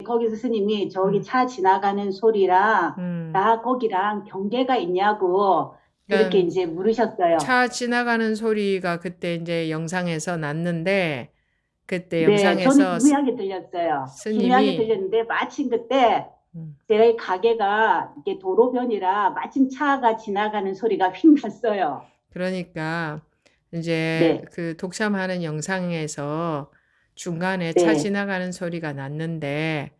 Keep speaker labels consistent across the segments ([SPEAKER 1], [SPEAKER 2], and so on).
[SPEAKER 1] 거기서 스님이 저기
[SPEAKER 2] 음,
[SPEAKER 1] 차 지나가는 소리랑
[SPEAKER 2] 음.
[SPEAKER 1] 나 거기랑 경계가 있냐고 그렇게
[SPEAKER 2] 그러니까
[SPEAKER 1] 이제 물으셨어요.
[SPEAKER 2] 차 지나가는 소리가 그때 이제 영상에서 났는데, 그때
[SPEAKER 1] 네, 저는
[SPEAKER 2] 영상에서
[SPEAKER 1] 희미하게 들렸어요. 희미하게
[SPEAKER 2] 스님이,
[SPEAKER 1] 들렸는데 마침 그때
[SPEAKER 2] 음,
[SPEAKER 1] 제 가게가 이게 도로변이라 마침 차가 지나가는 소리가 휙 났어요.
[SPEAKER 2] 그러니까 이제
[SPEAKER 1] 네,
[SPEAKER 2] 그 독참하는 영상에서 중간에 차
[SPEAKER 1] 네,
[SPEAKER 2] 지나가는 소리가 났는데,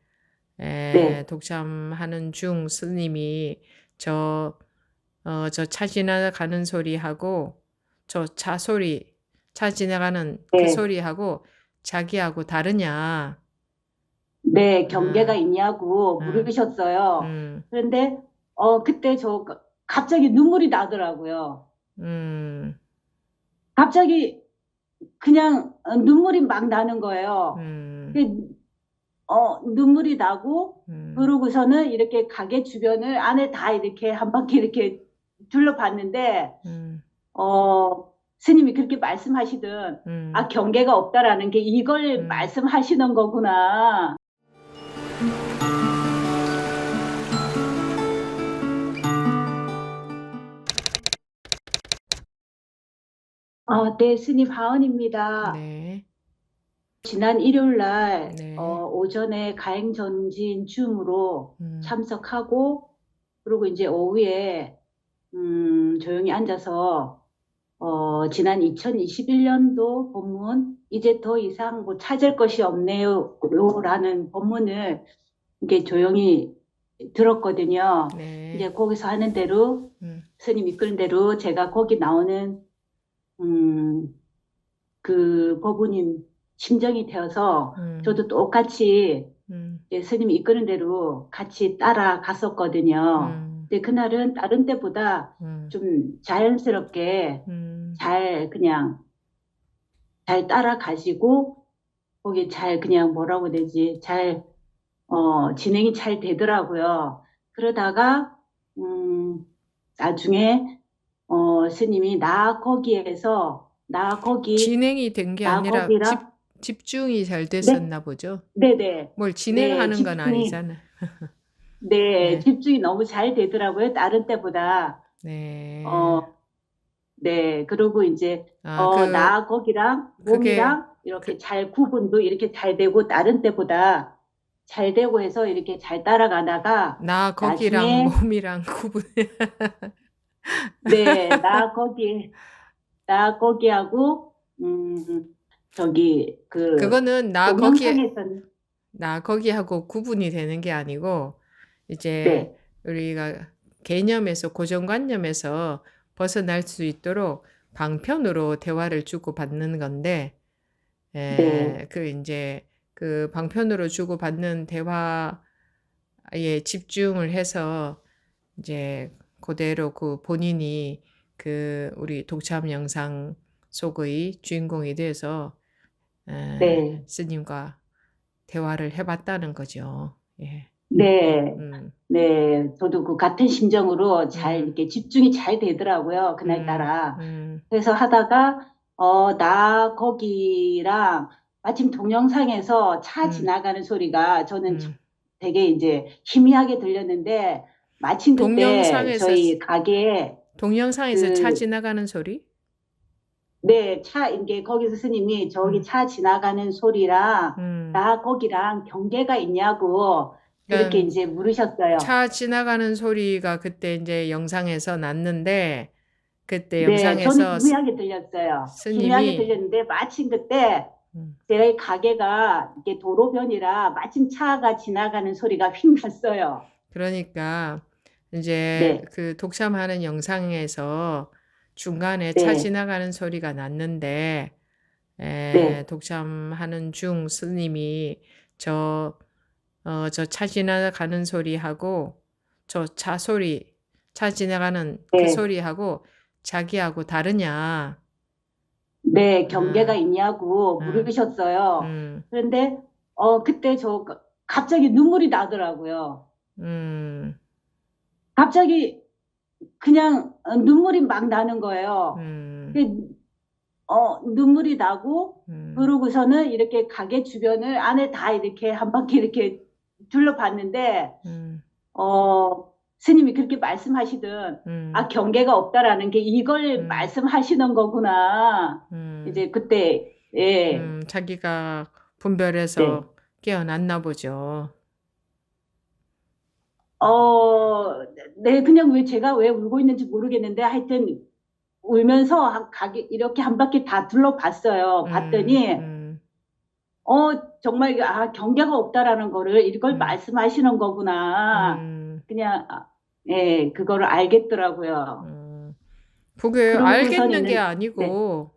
[SPEAKER 1] 네,
[SPEAKER 2] 독참하는 중 스님이 저, 저 차 지나가는 소리하고, 저 차 소리, 차 지나가는 그
[SPEAKER 1] 네,
[SPEAKER 2] 소리하고 자기하고 다르냐?
[SPEAKER 1] 네, 경계가
[SPEAKER 2] 아,
[SPEAKER 1] 있냐고
[SPEAKER 2] 음,
[SPEAKER 1] 물으셨어요.
[SPEAKER 2] 음,
[SPEAKER 1] 그런데 그때 저 갑자기 눈물이 나더라고요.
[SPEAKER 2] 음,
[SPEAKER 1] 갑자기 그냥 눈물이 막 나는 거예요.
[SPEAKER 2] 음,
[SPEAKER 1] 그, 눈물이 나고
[SPEAKER 2] 음,
[SPEAKER 1] 그러고서는 이렇게 가게 주변을 안에 다 이렇게 한 바퀴 이렇게 둘러봤는데
[SPEAKER 2] 음,
[SPEAKER 1] 스님이 그렇게 말씀하시든 아
[SPEAKER 2] 음.
[SPEAKER 1] 경계가 없다라는 게 이걸
[SPEAKER 2] 음.
[SPEAKER 1] 말씀하시는 거구나. 네, 스님 하은입니다.
[SPEAKER 2] 네,
[SPEAKER 1] 지난 일요일 날
[SPEAKER 2] 네,
[SPEAKER 1] 오전에 가행전진 줌으로
[SPEAKER 2] 음,
[SPEAKER 1] 참석하고 그리고 이제 오후에 조용히 앉아서 지난 2021년도 본문 이제 더 이상 뭐 찾을 것이 없네요라는 본문을 이렇게 조용히 들었거든요.
[SPEAKER 2] 네,
[SPEAKER 1] 이제 거기서 하는 대로
[SPEAKER 2] 음,
[SPEAKER 1] 스님 이끄는 대로 제가 거기 나오는 음, 그 법우님 심정이 되어서
[SPEAKER 2] 음,
[SPEAKER 1] 저도 똑같이
[SPEAKER 2] 음,
[SPEAKER 1] 이제 스님이 이끄는 대로 같이 따라갔었거든요.
[SPEAKER 2] 음,
[SPEAKER 1] 근데 그날은 다른 때보다
[SPEAKER 2] 음,
[SPEAKER 1] 좀 자연스럽게
[SPEAKER 2] 음,
[SPEAKER 1] 잘 그냥 잘 따라가시고 거기 잘 그냥 뭐라고 해야 되지? 잘 진행이 잘 되더라고요. 그러다가 나중에 스님이
[SPEAKER 2] 진행이 된 게
[SPEAKER 1] 나
[SPEAKER 2] 아니라
[SPEAKER 1] 거기랑
[SPEAKER 2] 집중이 잘
[SPEAKER 1] 네,
[SPEAKER 2] 됐었나 보죠.
[SPEAKER 1] 네네
[SPEAKER 2] 뭘
[SPEAKER 1] 네
[SPEAKER 2] 진행하는 건
[SPEAKER 1] 집중이
[SPEAKER 2] 아니잖아.
[SPEAKER 1] 네
[SPEAKER 2] 네,
[SPEAKER 1] 집중이 너무 잘 되더라고요. 다른 때보다
[SPEAKER 2] 네.
[SPEAKER 1] 어, 네 그리고 이제
[SPEAKER 2] 아,
[SPEAKER 1] 나 거기랑
[SPEAKER 2] 그게,
[SPEAKER 1] 몸이랑 이렇게
[SPEAKER 2] 그,
[SPEAKER 1] 잘 구분도 이렇게 잘 되고 다른 때보다 잘 되고 해서 이렇게 잘 따라가다가
[SPEAKER 2] 나 거기랑
[SPEAKER 1] 나중에
[SPEAKER 2] 몸이랑 구분,
[SPEAKER 1] 네, 나 거기하고, 저기,
[SPEAKER 2] 그거는
[SPEAKER 1] 동영상에서는,
[SPEAKER 2] 나 거기하고 구분이 되는 게 아니고, 이제
[SPEAKER 1] 네,
[SPEAKER 2] 우리가 개념에서, 고정관념에서 벗어날 수 있도록 방편으로 대화를 주고받는 건데,
[SPEAKER 1] 네,
[SPEAKER 2] 이제 그 방편으로 주고받는 대화에 집중을 해서 이제 그대로 그 본인이 그 우리 독참 영상 속의 주인공이 돼서
[SPEAKER 1] 네,
[SPEAKER 2] 스님과 대화를 해봤다는 거죠. 예.
[SPEAKER 1] 네,
[SPEAKER 2] 음,
[SPEAKER 1] 네. 저도 그 같은 심정으로 잘
[SPEAKER 2] 음,
[SPEAKER 1] 이렇게 집중이 잘 되더라고요.
[SPEAKER 2] 음,
[SPEAKER 1] 그날따라.
[SPEAKER 2] 음,
[SPEAKER 1] 그래서 하다가, 나 거기랑 마침 동영상에서 차
[SPEAKER 2] 음,
[SPEAKER 1] 지나가는 소리가 저는
[SPEAKER 2] 음.
[SPEAKER 1] 되게 이제 희미하게 들렸는데 마침 그때
[SPEAKER 2] 동영상에서
[SPEAKER 1] 저희 가게에
[SPEAKER 2] 동영상에서 차
[SPEAKER 1] 그
[SPEAKER 2] 지나가는 소리?
[SPEAKER 1] 네, 이게 거기서 스님이 저기
[SPEAKER 2] 음,
[SPEAKER 1] 차 지나가는 소리랑
[SPEAKER 2] 음.
[SPEAKER 1] 나 거기랑 경계가 있냐고 그렇게
[SPEAKER 2] 그러니까
[SPEAKER 1] 이제 물으셨어요.
[SPEAKER 2] 차 지나가는 소리가 그때 이제 영상에서 났는데, 그때
[SPEAKER 1] 네, 저는
[SPEAKER 2] 영상에서
[SPEAKER 1] 희미하게 들렸어요. 희미하게
[SPEAKER 2] 스님이
[SPEAKER 1] 들렸는데 마침 그때
[SPEAKER 2] 음,
[SPEAKER 1] 제 가게가 이게 도로변이라 마침 차가 지나가는 소리가 휙 났어요.
[SPEAKER 2] 그러니까 이제
[SPEAKER 1] 네,
[SPEAKER 2] 그 독참하는 영상에서 중간에 차
[SPEAKER 1] 네,
[SPEAKER 2] 지나가는 소리가 났는데,
[SPEAKER 1] 네,
[SPEAKER 2] 독참하는 중 스님이 저, 저 차 지나가는 소리하고 저 차 소리, 차 지나가는 그
[SPEAKER 1] 네,
[SPEAKER 2] 소리하고 자기하고 다르냐?
[SPEAKER 1] 네, 경계가
[SPEAKER 2] 아,
[SPEAKER 1] 있냐고
[SPEAKER 2] 음,
[SPEAKER 1] 물으셨어요.
[SPEAKER 2] 음,
[SPEAKER 1] 그런데 그때 갑자기 눈물이 나더라고요.
[SPEAKER 2] 음,
[SPEAKER 1] 갑자기 그냥 눈물이 막 나는 거예요.
[SPEAKER 2] 음,
[SPEAKER 1] 그, 눈물이 나고
[SPEAKER 2] 음,
[SPEAKER 1] 그러고서는 이렇게 가게 주변을 안에 다 이렇게 한 바퀴 이렇게 둘러봤는데,
[SPEAKER 2] 음,
[SPEAKER 1] 스님이 그렇게 말씀하시던, 아,
[SPEAKER 2] 음,
[SPEAKER 1] 경계가 없다라는 게 이걸
[SPEAKER 2] 음,
[SPEAKER 1] 말씀하시는 거구나.
[SPEAKER 2] 음,
[SPEAKER 1] 이제 그때, 예,
[SPEAKER 2] 자기가
[SPEAKER 1] 네.
[SPEAKER 2] 분별해서 깨어났나 보죠.
[SPEAKER 1] 네, 그냥 왜 제가 왜 울고 있는지 모르겠는데, 하여튼, 울면서 이렇게 한 바퀴 다 둘러봤어요.
[SPEAKER 2] 음,
[SPEAKER 1] 봤더니,
[SPEAKER 2] 음,
[SPEAKER 1] 정말, 아, 경계가 없다라는 거를 이걸
[SPEAKER 2] 음,
[SPEAKER 1] 말씀하시는 거구나.
[SPEAKER 2] 음,
[SPEAKER 1] 그냥, 예, 그거를 알겠더라고요.
[SPEAKER 2] 음. 그게 알겠는 게
[SPEAKER 1] 그러고서는, 네,
[SPEAKER 2] 아니고,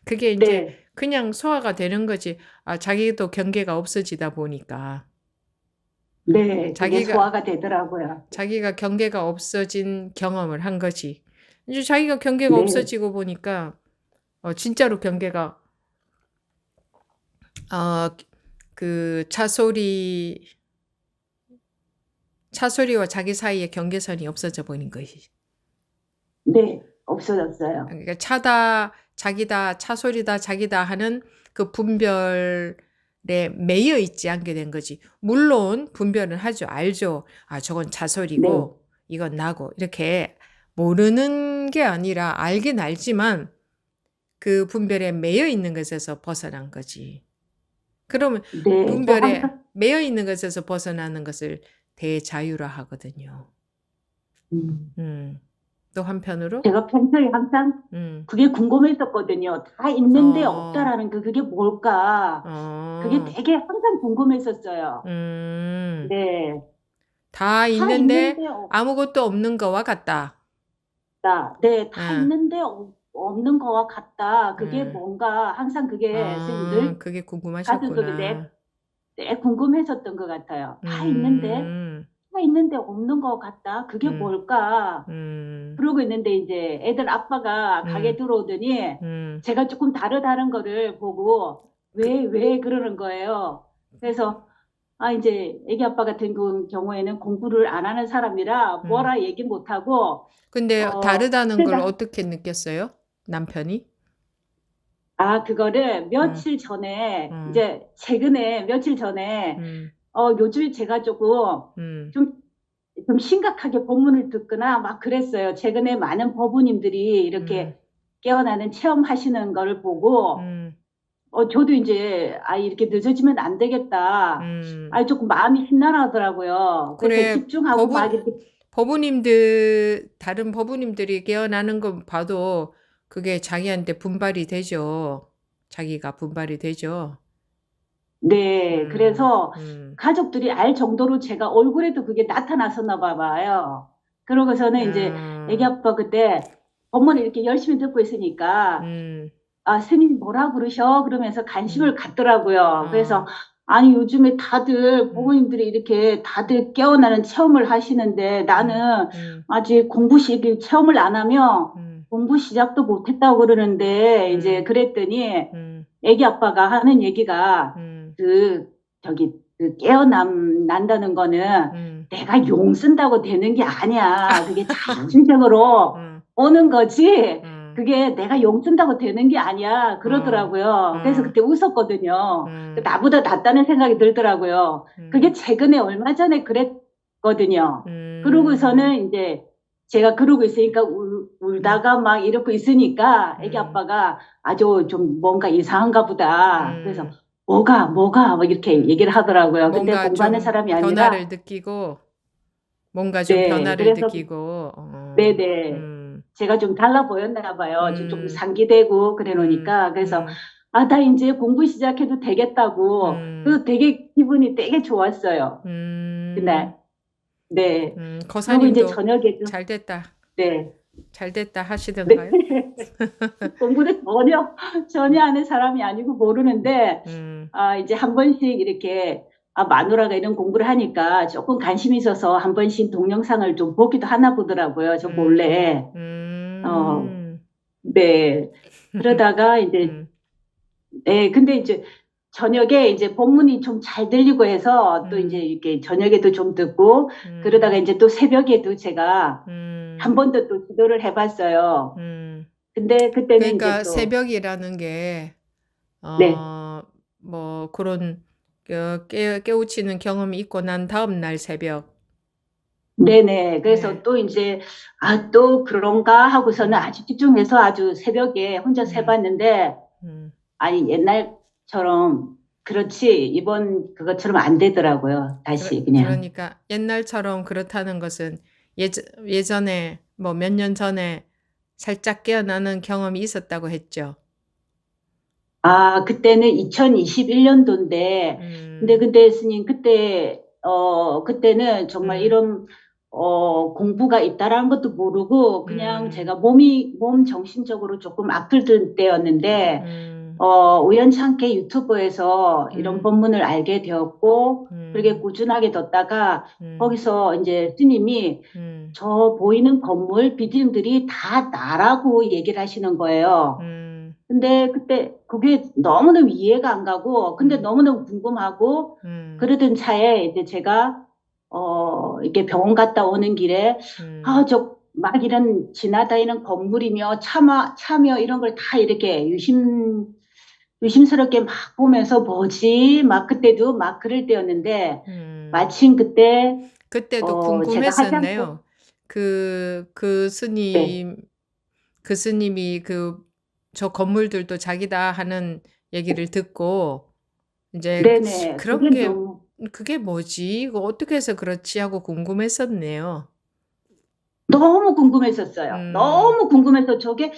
[SPEAKER 2] 그게 이제
[SPEAKER 1] 네,
[SPEAKER 2] 그냥 소화가 되는 거지. 아, 자기도 경계가 없어지다 보니까.
[SPEAKER 1] 네, 그게
[SPEAKER 2] 자기가,
[SPEAKER 1] 소화가 되더라고요.
[SPEAKER 2] 자기가 경계가 없어진 경험을 한 거지. 이제 자기가 경계가
[SPEAKER 1] 네,
[SPEAKER 2] 없어지고 보니까, 진짜로 경계가, 어, 그 차소리와 자기 사이에 경계선이 없어져 버린 것이.
[SPEAKER 1] 네, 없어졌어요.
[SPEAKER 2] 그러니까 차다, 자기다, 차소리다, 자기다 하는 그 분별에 매여 있지 않게 된 거지. 물론 분별은 하죠. 알죠. 아, 저건
[SPEAKER 1] 네,
[SPEAKER 2] 차소리고, 이건 나고. 이렇게 모르는 게 아니라 알긴 알지만 그 분별에 매여 있는 것에서 벗어난 거지. 그러면
[SPEAKER 1] 네, 저
[SPEAKER 2] 분별에
[SPEAKER 1] 항상,
[SPEAKER 2] 매여 있는 것에서 벗어나는 것을 대자유라 하거든요.
[SPEAKER 1] 음,
[SPEAKER 2] 음. 또 한편으로,
[SPEAKER 1] 제가 평소에 항상
[SPEAKER 2] 음,
[SPEAKER 1] 그게 궁금했었거든요. 다 있는데
[SPEAKER 2] 어,
[SPEAKER 1] 없다라는 그게 뭘까? 그게
[SPEAKER 2] 어,
[SPEAKER 1] 되게 항상 궁금했었어요.
[SPEAKER 2] 음,
[SPEAKER 1] 네,
[SPEAKER 2] 다
[SPEAKER 1] 다
[SPEAKER 2] 있는데
[SPEAKER 1] 있는데
[SPEAKER 2] 아무것도 없는 거와 같다.
[SPEAKER 1] 없다. 네, 다
[SPEAKER 2] 응,
[SPEAKER 1] 있는데 없는 거와 같다. 그게
[SPEAKER 2] 응.
[SPEAKER 1] 뭔가 항상 그게 선생님 늘
[SPEAKER 2] 그게
[SPEAKER 1] 가슴속에
[SPEAKER 2] 궁금하셨구나.
[SPEAKER 1] 내 궁금했었던 것 같아요.
[SPEAKER 2] 음,
[SPEAKER 1] 다 있는데 없는 것 같다. 그게
[SPEAKER 2] 음,
[SPEAKER 1] 뭘까?
[SPEAKER 2] 음,
[SPEAKER 1] 그러고 있는데 이제 애들 아빠가 가게
[SPEAKER 2] 음,
[SPEAKER 1] 들어오더니
[SPEAKER 2] 음.
[SPEAKER 1] 제가 조금 다르다는 거를 보고
[SPEAKER 2] 그,
[SPEAKER 1] 왜 그러는 거예요. 그래서 아 이제 애기 아빠 같은 경우에는 공부를 안 하는 사람이라
[SPEAKER 2] 음.
[SPEAKER 1] 뭐라 얘기 못 하고
[SPEAKER 2] 근데 다르다는 걸
[SPEAKER 1] 그러니까
[SPEAKER 2] 어떻게 느꼈어요? 남편이?
[SPEAKER 1] 아 그거를
[SPEAKER 2] 음,
[SPEAKER 1] 며칠 전에
[SPEAKER 2] 음,
[SPEAKER 1] 이제 최근에 며칠 전에
[SPEAKER 2] 음,
[SPEAKER 1] 요즘에 제가 조금
[SPEAKER 2] 음,
[SPEAKER 1] 좀 심각하게 법문을 듣거나 막 그랬어요. 최근에 많은 법부님들이
[SPEAKER 2] 음,
[SPEAKER 1] 이렇게 깨어나는 체험하시는 거를 보고,
[SPEAKER 2] 음,
[SPEAKER 1] 저도 이제, 아, 이렇게 늦어지면 안 되겠다.
[SPEAKER 2] 음.
[SPEAKER 1] 아, 조금 마음이 휘날하더라고요. 그래서
[SPEAKER 2] 그래,
[SPEAKER 1] 집중하고 막 이렇게,
[SPEAKER 2] 다른 법우님들이 깨어나는 거 봐도 그게 자기한테 분발이 되죠. 자기가 분발이 되죠.
[SPEAKER 1] 네.
[SPEAKER 2] 음,
[SPEAKER 1] 그래서
[SPEAKER 2] 음,
[SPEAKER 1] 가족들이 알 정도로 제가 얼굴에도 그게 나타났었나 봐요. 그러고서는 이제 애기
[SPEAKER 2] 아,
[SPEAKER 1] 아빠 그때 법문을 이렇게 열심히 듣고 있으니까,
[SPEAKER 2] 음,
[SPEAKER 1] 아, 스님 뭐라 그러셔? 그러면서
[SPEAKER 2] 음,
[SPEAKER 1] 관심을 갖더라고요. 그래서,
[SPEAKER 2] 어,
[SPEAKER 1] 아니, 요즘에 다들,
[SPEAKER 2] 음,
[SPEAKER 1] 부모님들이 이렇게 다들 깨어나는 체험을 하시는데
[SPEAKER 2] 음,
[SPEAKER 1] 나는
[SPEAKER 2] 음,
[SPEAKER 1] 아직 체험을 안 하면
[SPEAKER 2] 음,
[SPEAKER 1] 공부 시작도 못 했다고 그러는데, 이제
[SPEAKER 2] 음,
[SPEAKER 1] 그랬더니
[SPEAKER 2] 음,
[SPEAKER 1] 애기 아빠가 하는 얘기가
[SPEAKER 2] 음,
[SPEAKER 1] 그, 난다는 거는
[SPEAKER 2] 음,
[SPEAKER 1] 내가 용 쓴다고 되는 게 아니야. 그게 자율적으로
[SPEAKER 2] 음,
[SPEAKER 1] 오는 거지.
[SPEAKER 2] 음,
[SPEAKER 1] 그게 내가 용 쓴다고 되는 게 아니야.
[SPEAKER 2] 어,
[SPEAKER 1] 그러더라고요. 그래서
[SPEAKER 2] 어,
[SPEAKER 1] 그때 웃었거든요.
[SPEAKER 2] 음,
[SPEAKER 1] 나보다 낫다는 생각이 들더라고요. 그게
[SPEAKER 2] 음,
[SPEAKER 1] 최근에 얼마 전에 그랬거든요.
[SPEAKER 2] 음,
[SPEAKER 1] 그러고서는 이제 제가 그러고 있으니까
[SPEAKER 2] 음,
[SPEAKER 1] 울다가 막 이러고 있으니까 애기
[SPEAKER 2] 음,
[SPEAKER 1] 아빠가 아주 좀 뭔가 이상한가 보다. 그래서
[SPEAKER 2] 음,
[SPEAKER 1] 뭐가 막 이렇게
[SPEAKER 2] 음.
[SPEAKER 1] 얘기를 하더라고요. 근데
[SPEAKER 2] 뭔가
[SPEAKER 1] 공부하는
[SPEAKER 2] 좀
[SPEAKER 1] 사람이 아니라
[SPEAKER 2] 변화를 느끼고, 뭔가 좀
[SPEAKER 1] 네.
[SPEAKER 2] 변화를
[SPEAKER 1] 그래서
[SPEAKER 2] 느끼고,
[SPEAKER 1] 네네. 제가 좀 달라 보였나 봐요. 좀
[SPEAKER 2] 음,
[SPEAKER 1] 상기되고 그래
[SPEAKER 2] 음,
[SPEAKER 1] 놓으니까. 그래서,
[SPEAKER 2] 음,
[SPEAKER 1] 아, 나 이제 공부 시작해도 되겠다고.
[SPEAKER 2] 음,
[SPEAKER 1] 그 되게 기분이 되게 좋았어요.
[SPEAKER 2] 음,
[SPEAKER 1] 그날. 네. 그리고 이제
[SPEAKER 2] 거사님도
[SPEAKER 1] 저녁에도,
[SPEAKER 2] 잘 됐다,
[SPEAKER 1] 네.
[SPEAKER 2] 잘 됐다
[SPEAKER 1] 네.
[SPEAKER 2] 하시던가요?
[SPEAKER 1] 공부를 전혀 하는 사람이 아니고 모르는데,
[SPEAKER 2] 음,
[SPEAKER 1] 아, 이제 한 번씩 이렇게, 아, 마누라가 이런 공부를 하니까 조금 관심이 있어서 한 번씩 동영상을 좀 보기도 하나 보더라고요. 저
[SPEAKER 2] 음,
[SPEAKER 1] 몰래. 어,
[SPEAKER 2] 음,
[SPEAKER 1] 네. 그러다가 이제
[SPEAKER 2] 음,
[SPEAKER 1] 네, 근데 이제 저녁에 이제 본문이 좀 잘 들리고 해서 또 이제
[SPEAKER 2] 음,
[SPEAKER 1] 이렇게 저녁에도 좀 듣고 그러다가
[SPEAKER 2] 음,
[SPEAKER 1] 이제 또 새벽에도 제가 한
[SPEAKER 2] 음,
[SPEAKER 1] 번 더 또 기도를 해봤어요.
[SPEAKER 2] 음.
[SPEAKER 1] 근데 그때는 이제
[SPEAKER 2] 그러니까
[SPEAKER 1] 또,
[SPEAKER 2] 새벽이라는 게,
[SPEAKER 1] 네,
[SPEAKER 2] 뭐 그런 깨우치는 경험이 있고 난 다음 날 새벽.
[SPEAKER 1] 네네. 그래서
[SPEAKER 2] 네.
[SPEAKER 1] 또 이제, 아, 또 그런가 하고서는 아주 집중해서 아주 새벽에 혼자
[SPEAKER 2] 음,
[SPEAKER 1] 세봤는데,
[SPEAKER 2] 음.
[SPEAKER 1] 아니, 옛날처럼, 그렇지, 이번 그것처럼 안 되더라고요. 다시, 그냥.
[SPEAKER 2] 그러니까 옛날처럼 그렇다는 것은 예전에 뭐 몇 년 전에 살짝 깨어나는 경험이 있었다고 했죠.
[SPEAKER 1] 아, 그때는 2021년도인데,
[SPEAKER 2] 음,
[SPEAKER 1] 근데 스님, 그때는 정말
[SPEAKER 2] 음,
[SPEAKER 1] 이런, 공부가 있다라는 것도 모르고, 그냥
[SPEAKER 2] 음,
[SPEAKER 1] 제가 몸 정신적으로 조금 악들던 때였는데,
[SPEAKER 2] 음,
[SPEAKER 1] 우연찮게 유튜브에서 이런
[SPEAKER 2] 음,
[SPEAKER 1] 법문을 알게 되었고, 그렇게
[SPEAKER 2] 음,
[SPEAKER 1] 꾸준하게 듣다가,
[SPEAKER 2] 음,
[SPEAKER 1] 거기서 이제 스님이
[SPEAKER 2] 음,
[SPEAKER 1] 저 보이는 건물, 빌딩들이 다 나라고 얘기를 하시는 거예요.
[SPEAKER 2] 음,
[SPEAKER 1] 근데 그때 그게 너무너무 이해가 안 가고, 근데
[SPEAKER 2] 음,
[SPEAKER 1] 너무너무 궁금하고,
[SPEAKER 2] 음,
[SPEAKER 1] 그러던 차에 이제 제가, 이렇게 병원 갔다 오는 길에,
[SPEAKER 2] 음,
[SPEAKER 1] 아, 막 이런 지나다니는 건물이며 차며 이런 걸 다 이렇게 의심스럽게 막 보면서 뭐지? 막 그때도 막 그럴 때였는데,
[SPEAKER 2] 음.
[SPEAKER 1] 마침 그때,
[SPEAKER 2] 그때도
[SPEAKER 1] 제가 화장품,
[SPEAKER 2] 궁금했었네요. 그
[SPEAKER 1] 네,
[SPEAKER 2] 그 스님이 저 건물들도 자기다 하는 얘기를 듣고 이제
[SPEAKER 1] 네네,
[SPEAKER 2] 그런
[SPEAKER 1] 그게
[SPEAKER 2] 게
[SPEAKER 1] 너무,
[SPEAKER 2] 그게 뭐지? 이거 어떻게 해서 그렇지? 하고 궁금했었네요.
[SPEAKER 1] 너무 궁금했었어요.
[SPEAKER 2] 음,
[SPEAKER 1] 너무 궁금해서 저게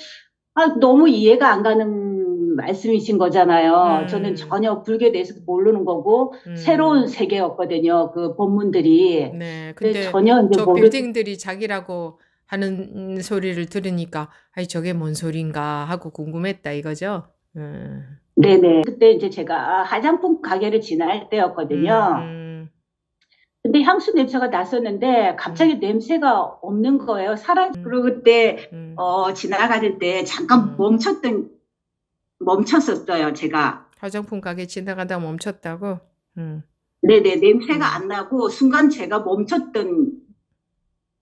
[SPEAKER 1] 너무 이해가 안 가는 말씀이신 거잖아요. 저는
[SPEAKER 2] 음,
[SPEAKER 1] 전혀 불교에 대해서 모르는 거고, 새로운
[SPEAKER 2] 음,
[SPEAKER 1] 세계였거든요. 그 법문들이.
[SPEAKER 2] 네.
[SPEAKER 1] 근데
[SPEAKER 2] 근데
[SPEAKER 1] 전혀 이제
[SPEAKER 2] 저 빌딩들이 자기라고 하는 소리를 들으니까, 아이, 저게 뭔 소린가 하고 궁금했다 이거죠?
[SPEAKER 1] 네네. 그때 이제 제가 화장품 가게를 지날
[SPEAKER 2] 음,
[SPEAKER 1] 때였거든요.
[SPEAKER 2] 음,
[SPEAKER 1] 근데 향수 냄새가 났었는데,
[SPEAKER 2] 음,
[SPEAKER 1] 갑자기 냄새가 없는 거예요. 그리고 그때,
[SPEAKER 2] 음,
[SPEAKER 1] 지나가는 때 잠깐
[SPEAKER 2] 음.
[SPEAKER 1] 멈췄었어요, 제가.
[SPEAKER 2] 화장품 가게 지나가다 멈췄다고? 음,
[SPEAKER 1] 네네. 냄새가
[SPEAKER 2] 음,
[SPEAKER 1] 안 나고, 순간 제가 멈췄던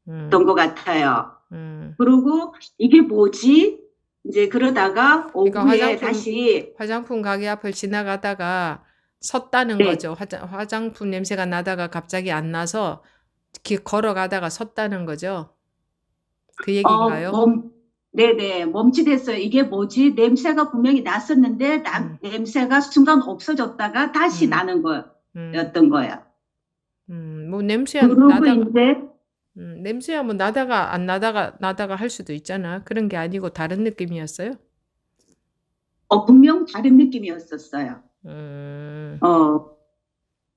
[SPEAKER 2] 음,
[SPEAKER 1] 것 같아요.
[SPEAKER 2] 음.
[SPEAKER 1] 그리고 이게 뭐지? 이제 그러다가
[SPEAKER 2] 그러니까
[SPEAKER 1] 오후에 다시,
[SPEAKER 2] 화장품 가게 앞을 지나가다가 섰다는
[SPEAKER 1] 네,
[SPEAKER 2] 거죠. 화장품 냄새가 나다가 갑자기 안 나서 걸어가다가 섰다는 거죠. 그
[SPEAKER 1] 어,
[SPEAKER 2] 얘기인가요?
[SPEAKER 1] 멈, 네네, 멈칫했어요. 이게 뭐지? 냄새가 분명히 났었는데,
[SPEAKER 2] 음,
[SPEAKER 1] 냄새가 순간 없어졌다가 다시
[SPEAKER 2] 음,
[SPEAKER 1] 나는
[SPEAKER 2] 음,
[SPEAKER 1] 거였던 거예요.
[SPEAKER 2] 뭐
[SPEAKER 1] 그리고 이제,
[SPEAKER 2] 냄새야 뭐 나다가 안 나다가 할 수도 있잖아. 그런 게 아니고 다른 느낌이었어요?
[SPEAKER 1] 분명 다른 느낌이었었어요.
[SPEAKER 2] 음,
[SPEAKER 1] 어,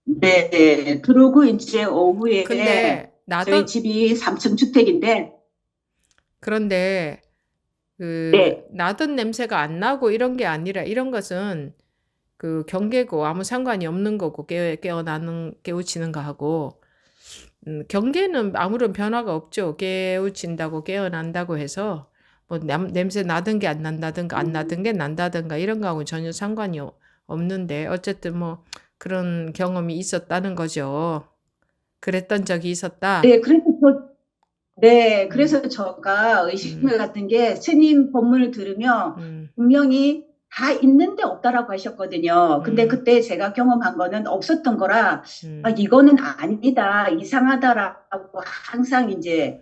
[SPEAKER 1] 네네. 그리고 이제 오후에
[SPEAKER 2] 근데
[SPEAKER 1] 저희 집이 3층 주택인데,
[SPEAKER 2] 그런데
[SPEAKER 1] 네,
[SPEAKER 2] 나던 냄새가 안 나고 이런 게 아니라 이런 것은 경계고 아무 상관이 없는 거고 깨우치는 거하고 경계는 아무런 변화가 없죠. 깨우친다고 깨어난다고 해서 뭐 냄새 나든 게 안 난다든가 안 나든 게 난다든가 이런 거하고 전혀 상관이 없는데 어쨌든 뭐 그런 경험이 있었다는 거죠. 그랬던 적이 있었다.
[SPEAKER 1] 네, 네,
[SPEAKER 2] 음,
[SPEAKER 1] 그래서 제가
[SPEAKER 2] 음,
[SPEAKER 1] 의심을 갖던 게 스님 법문을 들으면
[SPEAKER 2] 음,
[SPEAKER 1] 분명히 다 있는데 없다라고 하셨거든요. 근데
[SPEAKER 2] 음,
[SPEAKER 1] 그때 제가 경험한 거는 없었던 거라,
[SPEAKER 2] 음,
[SPEAKER 1] 이거는 아니다, 이상하다라고 항상 이제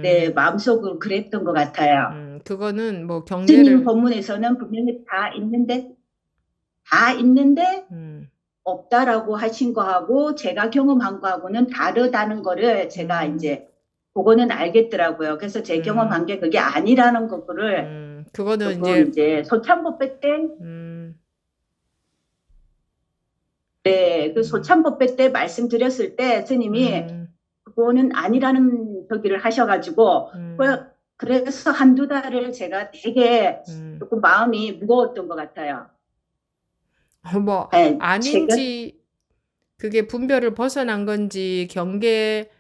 [SPEAKER 1] 내
[SPEAKER 2] 음.
[SPEAKER 1] 마음속으로 그랬던 것 같아요.
[SPEAKER 2] 그거는 뭐
[SPEAKER 1] 스님 법문에서는 분명히 다 있는데
[SPEAKER 2] 음,
[SPEAKER 1] 없다라고 하신 거하고 제가 경험한 거하고는 다르다는 거를 제가
[SPEAKER 2] 음,
[SPEAKER 1] 이제 그거는 알겠더라고요. 그래서 제
[SPEAKER 2] 음,
[SPEAKER 1] 경험한 게 그게 아니라는 거를
[SPEAKER 2] 그거는
[SPEAKER 1] 조금
[SPEAKER 2] 이제,
[SPEAKER 1] 이제 소참법회 때,
[SPEAKER 2] 음,
[SPEAKER 1] 네, 그
[SPEAKER 2] 음,
[SPEAKER 1] 소참법회 때 말씀드렸을 때 스님이
[SPEAKER 2] 음,
[SPEAKER 1] 그거는 아니라는 저기를 하셔가지고
[SPEAKER 2] 음,
[SPEAKER 1] 그래서 한두 달을 제가 되게
[SPEAKER 2] 음.
[SPEAKER 1] 조금 마음이 무거웠던 것 같아요.
[SPEAKER 2] 뭐,
[SPEAKER 1] 네, 제가
[SPEAKER 2] 아닌지, 그게 분별을 벗어난 건지, 경계의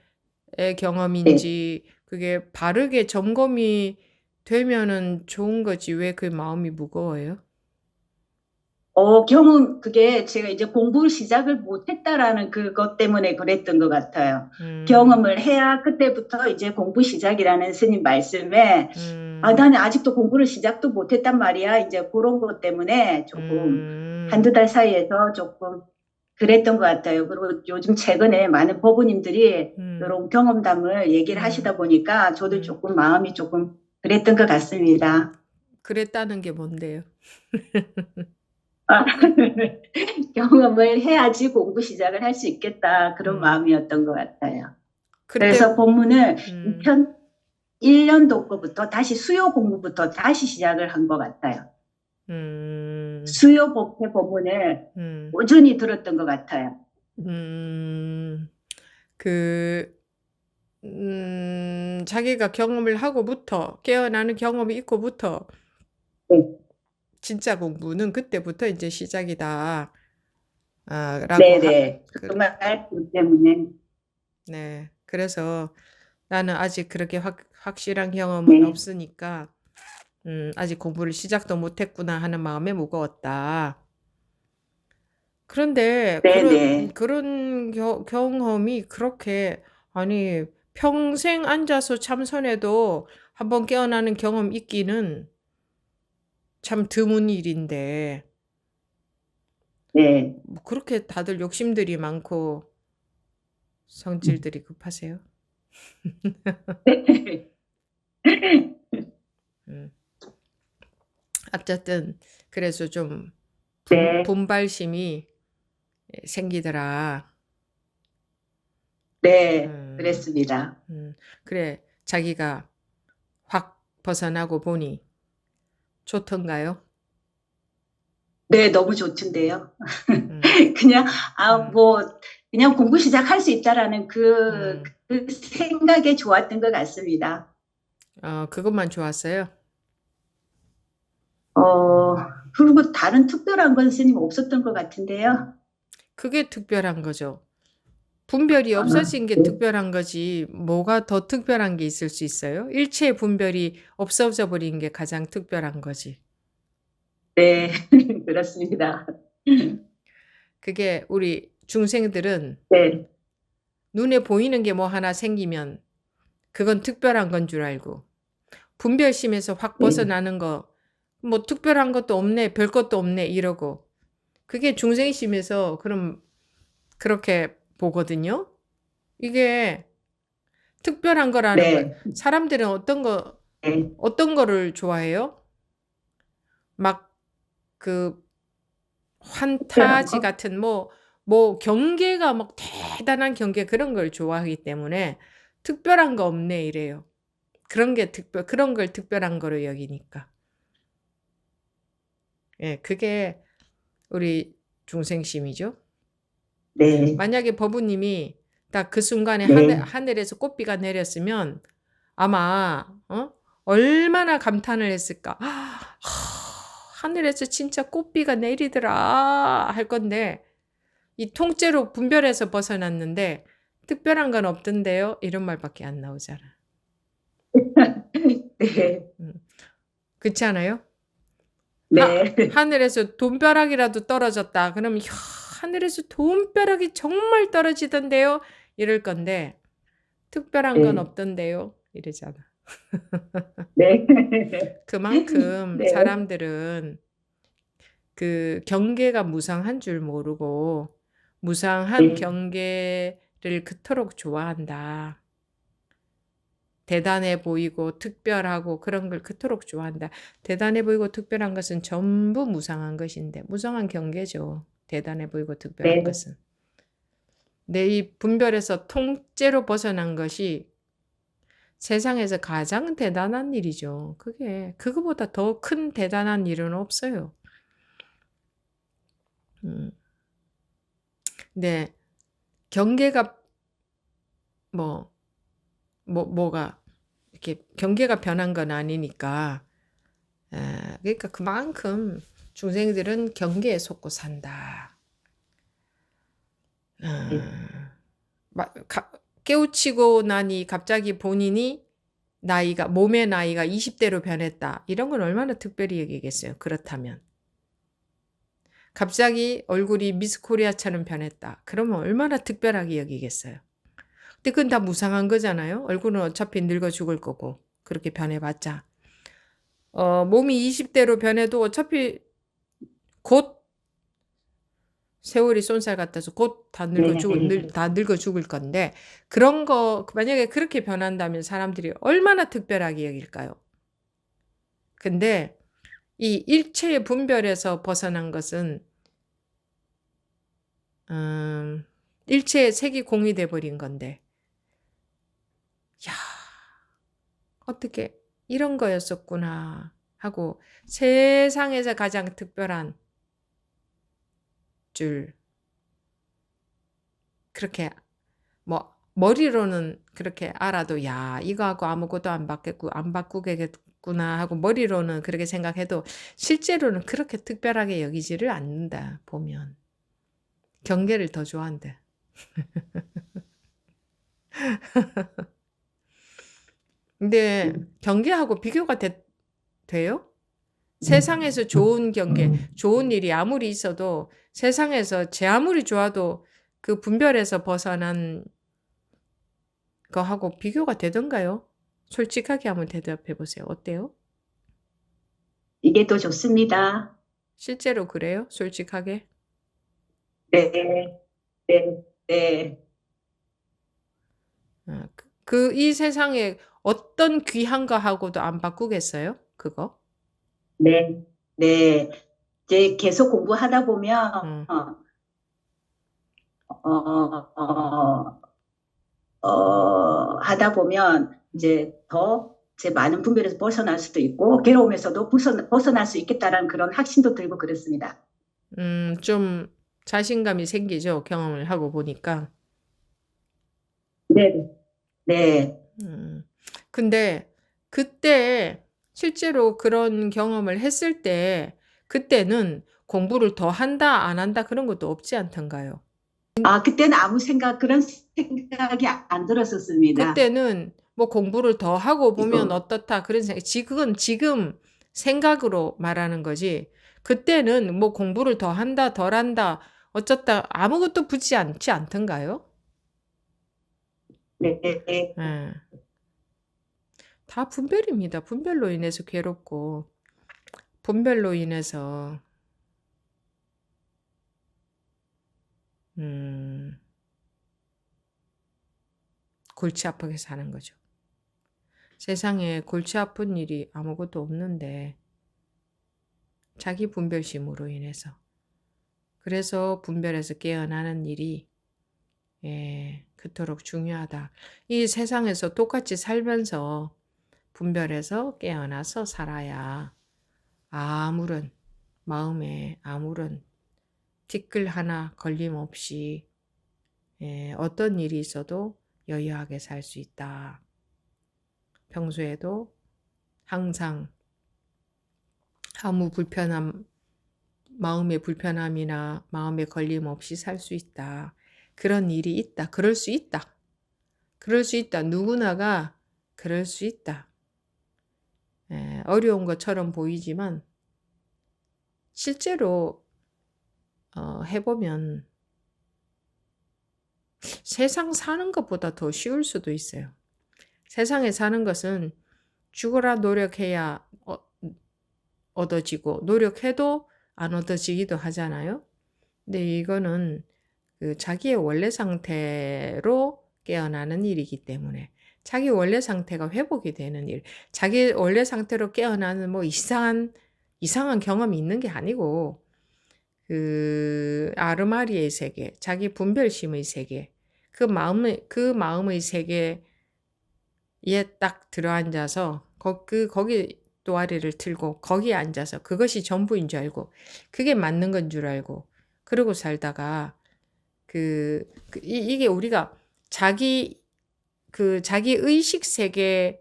[SPEAKER 1] 네.
[SPEAKER 2] 경험인지, 그게 바르게 점검이 되면은 좋은 거지. 왜 그 마음이 무거워요?
[SPEAKER 1] 그게 제가 이제 공부를 시작을 못했다라는 그것 때문에 그랬던 것 같아요.
[SPEAKER 2] 음,
[SPEAKER 1] 경험을 해야 그때부터 이제 공부 시작이라는 스님 말씀에,
[SPEAKER 2] 음,
[SPEAKER 1] 나는 아직도 공부를 시작도 못했단 말이야. 이제 그런 것 때문에 조금
[SPEAKER 2] 음,
[SPEAKER 1] 한두 달 사이에서 조금 그랬던 것 같아요. 그리고 요즘 최근에 많은 법원님들이
[SPEAKER 2] 음,
[SPEAKER 1] 이런 경험담을 얘기를
[SPEAKER 2] 음,
[SPEAKER 1] 하시다 보니까 저도
[SPEAKER 2] 음.
[SPEAKER 1] 조금 마음이 조금 그랬던 것 같습니다.
[SPEAKER 2] 그랬다는 게 뭔데요?
[SPEAKER 1] 아, 경험을 해야지 공부 시작을 할 수 있겠다. 그런
[SPEAKER 2] 음.
[SPEAKER 1] 마음이었던 것 같아요.
[SPEAKER 2] 그때,
[SPEAKER 1] 그래서 본문을
[SPEAKER 2] 음,
[SPEAKER 1] 2001년도 거부터 다시 수요 공부부터 다시 시작을 한 것 같아요.
[SPEAKER 2] 음,
[SPEAKER 1] 수요 복회 본문을
[SPEAKER 2] 음,
[SPEAKER 1] 꾸준히 들었던 것 같아요.
[SPEAKER 2] 음, 그, 자기가 경험을 하고부터, 깨어나는 경험이 있고부터,
[SPEAKER 1] 네,
[SPEAKER 2] 진짜 공부는 그때부터 이제 시작이다. 아, 라고
[SPEAKER 1] 네네.
[SPEAKER 2] 그,
[SPEAKER 1] 그 말 때문에.
[SPEAKER 2] 네. 그래서 나는 아직 그렇게 확실한 경험은
[SPEAKER 1] 네,
[SPEAKER 2] 없으니까, 아직 공부를 시작도 못했구나 하는 마음에 무거웠다. 그런데
[SPEAKER 1] 네네.
[SPEAKER 2] 그런 경험이 그렇게, 아니, 평생 앉아서 참선해도 한번 깨어나는 경험 있기는 참 드문 일인데,
[SPEAKER 1] 네.
[SPEAKER 2] 뭐 그렇게 다들 욕심들이 많고 성질들이 급하세요? 음. 어쨌든, 그래서 좀
[SPEAKER 1] 네,
[SPEAKER 2] 분발심이 생기더라.
[SPEAKER 1] 네,
[SPEAKER 2] 음,
[SPEAKER 1] 그랬습니다.
[SPEAKER 2] 그래, 자기가 확 벗어나고 보니 좋던가요?
[SPEAKER 1] 네, 너무 좋던데요.
[SPEAKER 2] 음,
[SPEAKER 1] 그냥,
[SPEAKER 2] 음,
[SPEAKER 1] 뭐, 그냥 공부 시작할 수 있다라는
[SPEAKER 2] 음.
[SPEAKER 1] 그 생각에 좋았던 것 같습니다.
[SPEAKER 2] 그것만 좋았어요.
[SPEAKER 1] 어, 그리고 다른 특별한 건 스님 없었던 것 같은데요.
[SPEAKER 2] 그게 특별한 거죠. 분별이 없어진 게 특별한 거지, 뭐가 더 특별한 게 있을 수 있어요? 일체의 분별이 없어져 버린 게 가장 특별한 거지.
[SPEAKER 1] 네, 그렇습니다.
[SPEAKER 2] 그게 우리 중생들은
[SPEAKER 1] 네,
[SPEAKER 2] 눈에 보이는 게 뭐 하나 생기면 그건 특별한 건 줄 알고, 분별심에서 확
[SPEAKER 1] 네,
[SPEAKER 2] 벗어나는 거, 뭐 특별한 것도 없네, 별 것도 없네, 이러고. 그게 중생심에서 그럼 그렇게 보거든요. 이게 특별한 거라는 거,
[SPEAKER 1] 네,
[SPEAKER 2] 사람들은
[SPEAKER 1] 네.
[SPEAKER 2] 어떤 거를 좋아해요? 막 그
[SPEAKER 1] 특별한
[SPEAKER 2] 환타지
[SPEAKER 1] 거?
[SPEAKER 2] 같은 뭐 경계가 막 대단한 경계 그런 걸 좋아하기 때문에 특별한 거 없네 이래요. 그런 걸 특별한 거로 여기니까. 예, 그게 우리 중생심이죠.
[SPEAKER 1] 네,
[SPEAKER 2] 만약에 법부님이 딱 그 순간에
[SPEAKER 1] 네,
[SPEAKER 2] 하늘에서 꽃비가 내렸으면 아마, 얼마나 감탄을 했을까. 하늘에서 진짜 꽃비가 내리더라 할 건데, 이 통째로 분별해서 벗어났는데, 특별한 건 없던데요? 이런 말밖에 안 나오잖아.
[SPEAKER 1] 네,
[SPEAKER 2] 음, 그렇지 않아요?
[SPEAKER 1] 네,
[SPEAKER 2] 하늘에서 돈벼락이라도 떨어졌다. 그러면, 이야, 하늘에서 돈벼락이 정말 떨어지던데요? 이럴 건데, 특별한 건
[SPEAKER 1] 네,
[SPEAKER 2] 없던데요? 이러잖아.
[SPEAKER 1] 네,
[SPEAKER 2] 그만큼
[SPEAKER 1] 네,
[SPEAKER 2] 사람들은 그 경계가 무상한 줄 모르고 무상한
[SPEAKER 1] 네,
[SPEAKER 2] 경계를 그토록 좋아한다. 대단해 보이고 특별하고 그런 걸 그토록 좋아한다. 대단해 보이고 특별한 것은 전부 무상한 것인데 무상한 경계죠. 대단해 보이고 특별한
[SPEAKER 1] 네,
[SPEAKER 2] 것은. 내 이 분별에서 통째로 벗어난 것이 세상에서 가장 대단한 일이죠. 그거보다 더 큰 대단한 일은 없어요. 음. 근데 경계가 뭐 뭐가 이렇게 경계가 변한 건 아니니까. 그러니까 그만큼 중생들은 경계에 속고 산다.
[SPEAKER 1] 네,
[SPEAKER 2] 아, 깨우치고 나니 갑자기 본인이 몸의 나이가 20대로 변했다. 이런 건 얼마나 특별히 여기겠어요. 그렇다면. 갑자기 얼굴이 미스 코리아처럼 변했다. 그러면 얼마나 특별하게 여기겠어요. 근데 그건 다 무상한 거잖아요. 얼굴은 어차피 늙어 죽을 거고. 그렇게 변해봤자. 몸이 20대로 변해도 어차피 곧 세월이 쏜살 같아서 곧 다
[SPEAKER 1] 네.
[SPEAKER 2] 다 늙어 죽을 건데, 그런 거, 만약에 그렇게 변한다면 사람들이 얼마나 특별하게 여길까요? 근데 이 일체의 분별에서 벗어난 것은, 일체의 색이 공유돼 버린 건데, 야, 어떻게 이런 거였었구나 하고 세상에서 가장 특별한 줄 그렇게 뭐 머리로는 그렇게 알아도 야 이거하고 아무것도 안 바꾸겠구나 하고 머리로는 그렇게 생각해도 실제로는 그렇게 특별하게 여기지를 않는다 보면 경계를 더 좋아한대. 근데 경계하고 비교가 돼요? 세상에서 좋은 경계, 좋은 일이 아무리 있어도 세상에서 제 아무리 좋아도 그 분별에서 벗어난 거하고 비교가 되던가요? 솔직하게 한번 대답해 보세요. 어때요?
[SPEAKER 1] 이게 더 좋습니다.
[SPEAKER 2] 실제로 그래요? 솔직하게?
[SPEAKER 1] 네, 네, 네,
[SPEAKER 2] 이 세상에 어떤 귀한 거하고도 안 바꾸겠어요? 그거?
[SPEAKER 1] 네, 네. 이제 계속 공부하다 보면,
[SPEAKER 2] 음,
[SPEAKER 1] 어, 하다 보면 이제 더 제 많은 분별에서 벗어날 수도 있고, 괴로움에서도 벗어날 수 있겠다라는 그런 확신도 들고 그렇습니다.
[SPEAKER 2] 좀 자신감이 생기죠. 경험을 하고 보니까.
[SPEAKER 1] 네, 네.
[SPEAKER 2] 음, 근데 그때 실제로 그런 경험을 했을 때 그때는 공부를 더 한다, 안 한다 그런 것도 없지 않던가요?
[SPEAKER 1] 아, 그때는 그런 생각이 안 들었었습니다.
[SPEAKER 2] 그때는 뭐 공부를 더 하고 보면
[SPEAKER 1] 이거,
[SPEAKER 2] 어떻다 그런 생각, 그건 지금 생각으로 말하는 거지. 그때는 뭐 공부를 더 한다, 덜 한다, 어쩌다 아무것도 붙지 않지 않던가요?
[SPEAKER 1] 네, 네.
[SPEAKER 2] 예. 다 분별입니다. 분별로 인해서 괴롭고, 분별로 인해서, 음, 골치 아프게 사는 거죠. 세상에 골치 아픈 일이 아무것도 없는데, 자기 분별심으로 인해서. 그래서 분별에서 깨어나는 일이 그토록 중요하다. 이 세상에서 똑같이 살면서 분별해서 깨어나서 살아야 아무런 마음에 아무런 티끌 하나 걸림없이 어떤 일이 있어도 여유하게 살 수 있다. 평소에도 항상 아무 마음의 불편함이나 마음의 걸림 없이 살 수 있다. 그런 일이 있다. 그럴 수 있다. 그럴 수 있다. 누구나가 그럴 수 있다. 어려운 것처럼 보이지만 실제로 해보면 세상 사는 것보다 더 쉬울 수도 있어요. 세상에 사는 것은 죽어라 노력해야 얻어지고 노력해도 안 얻어지기도 하잖아요. 근데 이거는 그 자기의 원래 상태로 깨어나는 일이기 때문에 자기 원래 상태가 회복이 되는 일, 자기 원래 상태로 깨어나는 뭐 이상한 경험이 있는 게 아니고 그 아르마리의 세계, 자기 분별심의 세계, 그 마음의 세계에 딱 들어앉아서 거기 또아리를 틀고 거기에 앉아서 그것이 전부인 줄 알고 그게 맞는 건 줄 알고 그러고 살다가 이게 우리가 자기 의식 세계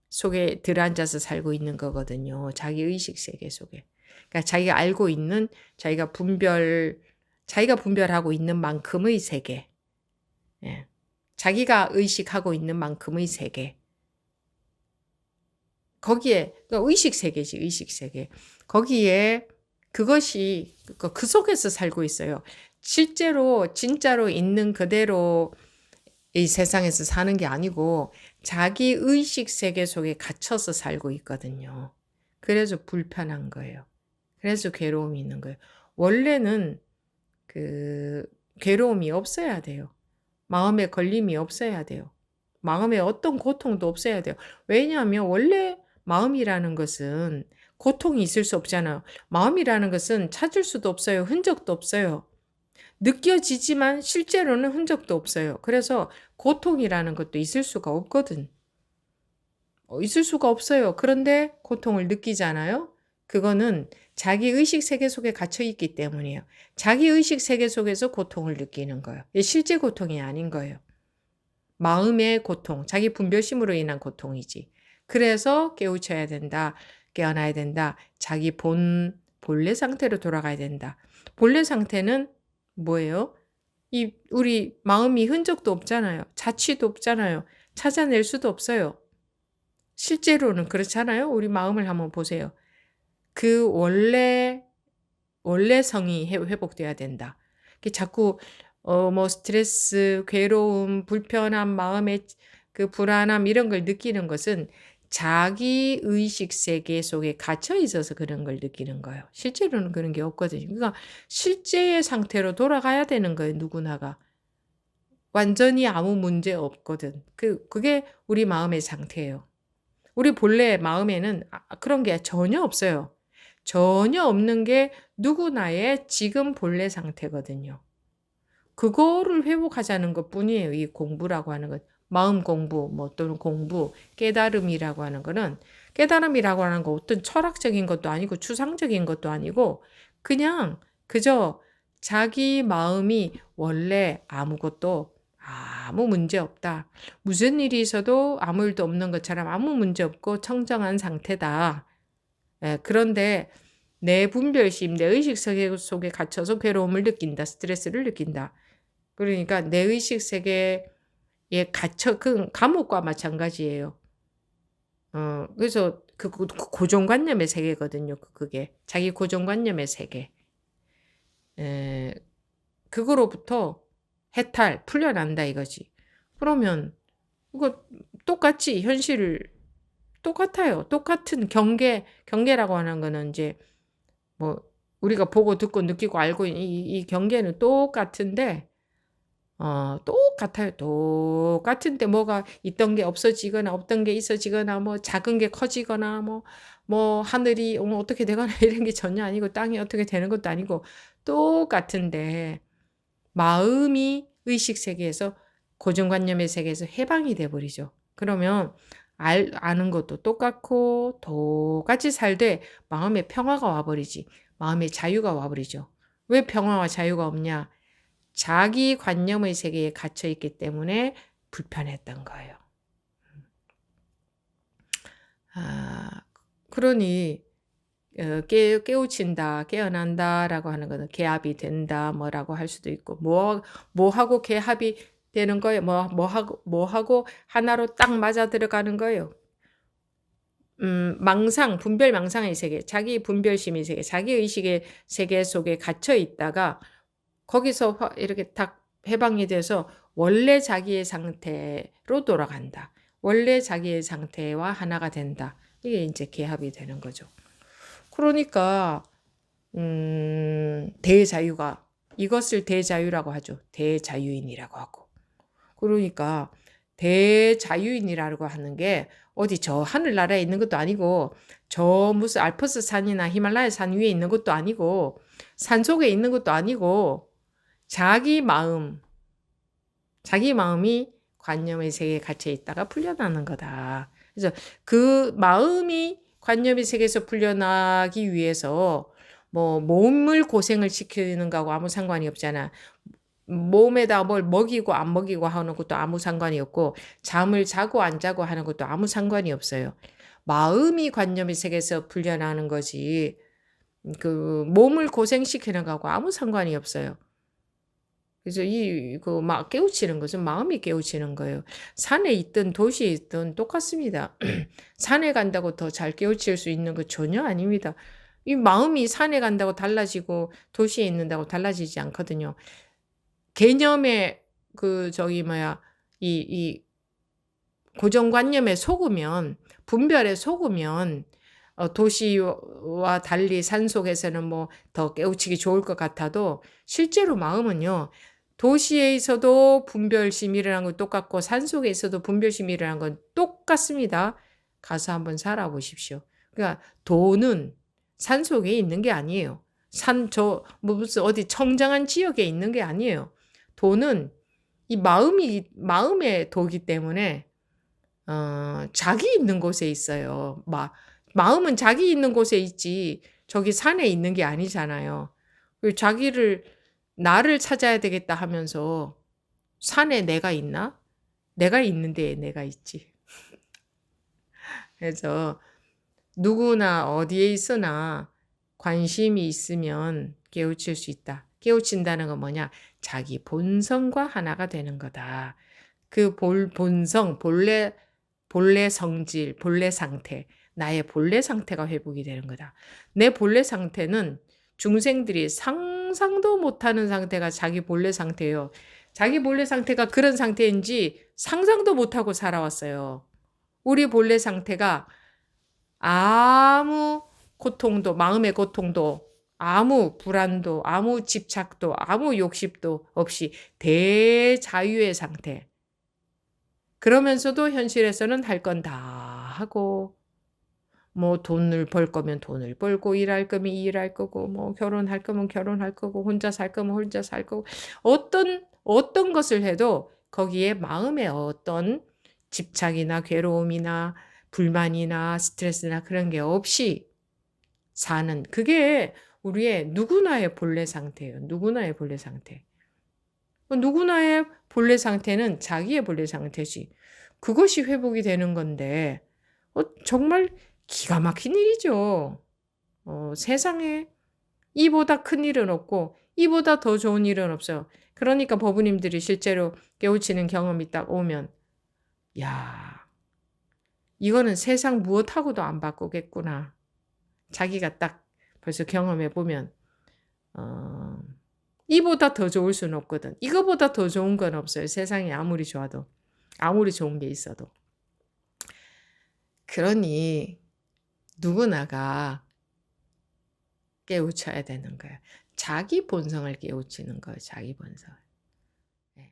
[SPEAKER 2] 속에 들어앉아서 살고 있는 거거든요. 자기 의식 세계 속에. 그러니까 자기가 알고 있는 자기가 분별하고 있는 만큼의 세계. 예. 자기가 의식하고 있는 만큼의 세계. 거기에 그러니까 의식 세계지, 의식 세계. 거기에 그것이 그 속에서 살고 있어요. 실제로 진짜로 있는 그대로 이 세상에서 사는 게 아니고 자기 의식 세계 속에 갇혀서 살고 있거든요. 그래서 불편한 거예요. 그래서 괴로움이 있는 거예요. 원래는 그 괴로움이 없어야 돼요. 마음에 걸림이 없어야 돼요. 마음에 어떤 고통도 없어야 돼요. 왜냐하면 원래 마음이라는 것은 고통이 있을 수 없잖아요. 마음이라는 것은 찾을 수도 없어요. 흔적도 없어요. 느껴지지만 실제로는 흔적도 없어요. 그래서 고통이라는 것도 있을 수가 없거든. 있을 수가 없어요. 그런데 고통을 느끼잖아요. 그거는 자기 의식 세계 속에 갇혀 있기 때문이에요. 자기 의식 세계 속에서 고통을 느끼는 거예요. 실제 고통이 아닌 거예요. 마음의 고통, 자기 분별심으로 인한 고통이지. 그래서 깨우쳐야 된다. 깨어나야 된다. 자기 본래 상태로 돌아가야 된다. 본래 상태는 뭐예요? 우리 마음이 흔적도 없잖아요. 자취도 없잖아요. 찾아낼 수도 없어요. 실제로는 그렇잖아요. 우리 마음을 한번 보세요. 그 원래 성이 회복돼야 된다. 자꾸 뭐 스트레스, 괴로움, 불편함, 마음의 그 불안함 이런 걸 느끼는 것은 자기 의식 세계 속에 갇혀 있어서 그런 걸 느끼는 거예요. 실제로는 그런 게 없거든요. 그러니까 실제의 상태로 돌아가야 되는 거예요. 누구나가. 완전히 아무 문제 없거든. 그게 우리 마음의 상태예요. 우리 본래 마음에는 그런 게 전혀 없어요. 전혀 없는 게 누구나의 지금 본래 상태거든요. 그거를 회복하자는 것 뿐이에요. 이 공부라고 하는 것. 마음 공부, 뭐 또는 공부, 깨달음이라고 하는 거는 깨달음이라고 하는 거 어떤 철학적인 것도 아니고 추상적인 것도 아니고 그냥 그저 자기 마음이 원래 아무것도 아무 문제 없다. 무슨 일이 있어도 아무 일도 없는 것처럼 아무 문제 없고 청정한 상태다. 그런데 내 분별심, 내 의식 세계 속에 갇혀서 괴로움을 느낀다. 스트레스를 느낀다. 그러니까 내 의식 세계에 갇혀 그 감옥과 마찬가지예요. 그래서 그 고정관념의 세계거든요. 그게 자기 고정관념의 세계. 그거로부터 해탈, 풀려난다 이거지. 그러면 이거 똑같이 현실을 똑같아요. 똑같은 경계라고 하는 거는 이제 뭐 우리가 보고 듣고 느끼고 알고 이 경계는 똑같은데 똑같아요. 똑같은데 뭐가 있던 게 없어지거나 없던 게 있어지거나 뭐 작은 게 커지거나 뭐 하늘이 어떻게 되거나 이런 게 전혀 아니고 땅이 어떻게 되는 것도 아니고 똑같은데 마음이 의식 세계에서 고정관념의 세계에서 해방이 돼 버리죠. 그러면 아는 것도 똑같고 똑같이 살되 마음의 평화가 와버리지. 마음의 자유가 와버리죠. 왜 평화와 자유가 없냐? 자기 관념의 세계에 갇혀 있기 때문에 불편했던 거예요. 그러니 깨우친다, 깨어난다라고 하는 것은 개합이 된다, 뭐라고 할 수도 있고, 뭐하고 개합이 되는 거예요? 뭐하고 하나로 딱 맞아 들어가는 거예요? 분별 망상의 세계, 자기 분별심의 세계, 자기 의식의 세계 속에 갇혀 있다가 거기서 이렇게 딱 해방이 돼서 원래 자기의 상태로 돌아간다. 원래 자기의 상태와 하나가 된다. 이게 이제 개합이 되는 거죠. 그러니까 대자유가 이것을 대자유라고 하죠. 대자유인이라고 하고. 그러니까 대자유인이라고 하는 게 어디 저 하늘나라에 있는 것도 아니고 저 무슨 알프스 산이나 히말라야 산 위에 있는 것도 아니고 산 속에 있는 것도 아니고 자기 마음이 관념의 세계에 갇혀 있다가 풀려나는 거다. 그래서 그 마음이 관념의 세계에서 풀려나기 위해서 뭐 몸을 고생을 시키는 거하고 아무 상관이 없잖아. 몸에다 뭘 먹이고 안 먹이고 하는 것도 아무 상관이 없고 잠을 자고 안 자고 하는 것도 아무 상관이 없어요. 마음이 관념의 세계에서 풀려나는 거지 그 몸을 고생시키는 거하고 아무 상관이 없어요. 그래서 막 깨우치는 것은 마음이 깨우치는 거예요. 산에 있든 도시에 있든 똑같습니다. 산에 간다고 더 잘 깨우칠 수 있는 거 전혀 아닙니다. 이 마음이 산에 간다고 달라지고 도시에 있는다고 달라지지 않거든요. 개념의 이 고정관념에 속으면 분별에 속으면 도시와 달리 산속에서는 뭐 더 깨우치기 좋을 것 같아도 실제로 마음은요. 도시에 있어도 분별심이 일어나는 건 똑같고 산속에 있어도 분별심이 일어나는 건 똑같습니다. 가서 한번 살아보십시오. 그러니까 돈은 산속에 있는 게 아니에요. 뭐 무슨 어디 청정한 지역에 있는 게 아니에요. 돈은 이 마음의 도기 때문에 자기 있는 곳에 있어요. 마음은 자기 있는 곳에 있지 저기 산에 있는 게 아니잖아요. 나를 찾아야 되겠다 하면서 산에 내가 있나? 내가 있는데 내가 있지. 그래서 누구나 어디에 있으나 관심이 있으면 깨우칠 수 있다. 깨우친다는 건 뭐냐? 자기 본성과 하나가 되는 거다. 그 본성, 본래 성질, 본래 상태, 나의 본래 상태가 회복이 되는 거다. 내 본래 상태는 중생들이 상상도 못하는 상태가 자기 본래 상태예요. 자기 본래 상태가 그런 상태인지 상상도 못하고 살아왔어요. 우리 본래 상태가 아무 고통도, 마음의 고통도, 아무 불안도, 아무 집착도, 아무 욕심도 없이 대자유의 상태. 그러면서도 현실에서는 할 건 다 하고, 뭐 돈을 벌 거면 돈을 벌고, 일할 거면 일할 거고, 뭐 결혼할 거면 결혼할 거고, 혼자 살 거면 혼자 살 거고, 어떤 것을 해도 거기에 마음의 어떤 집착이나 괴로움이나 불만이나 스트레스나 그런 게 없이 사는, 그게 우리의 누구나의 본래 상태예요. 누구나의 본래 상태. 누구나의 본래 상태는 자기의 본래 상태지. 그것이 회복이 되는 건데, 정말 기가 막힌 일이죠. 세상에 이보다 큰 일은 없고, 이보다 더 좋은 일은 없어요. 그러니까 법우님들이 실제로 깨우치는 경험이 딱 오면, 야, 이거는 세상 무엇하고도 안 바꾸겠구나. 자기가 딱 벌써 경험해 보면, 이보다 더 좋을 수는 없거든. 이거보다 더 좋은 건 없어요. 세상에 아무리 좋아도. 아무리 좋은 게 있어도. 그러니 누구나가 깨우쳐야 되는 거예요. 자기 본성을 깨우치는 거예요. 자기 본성.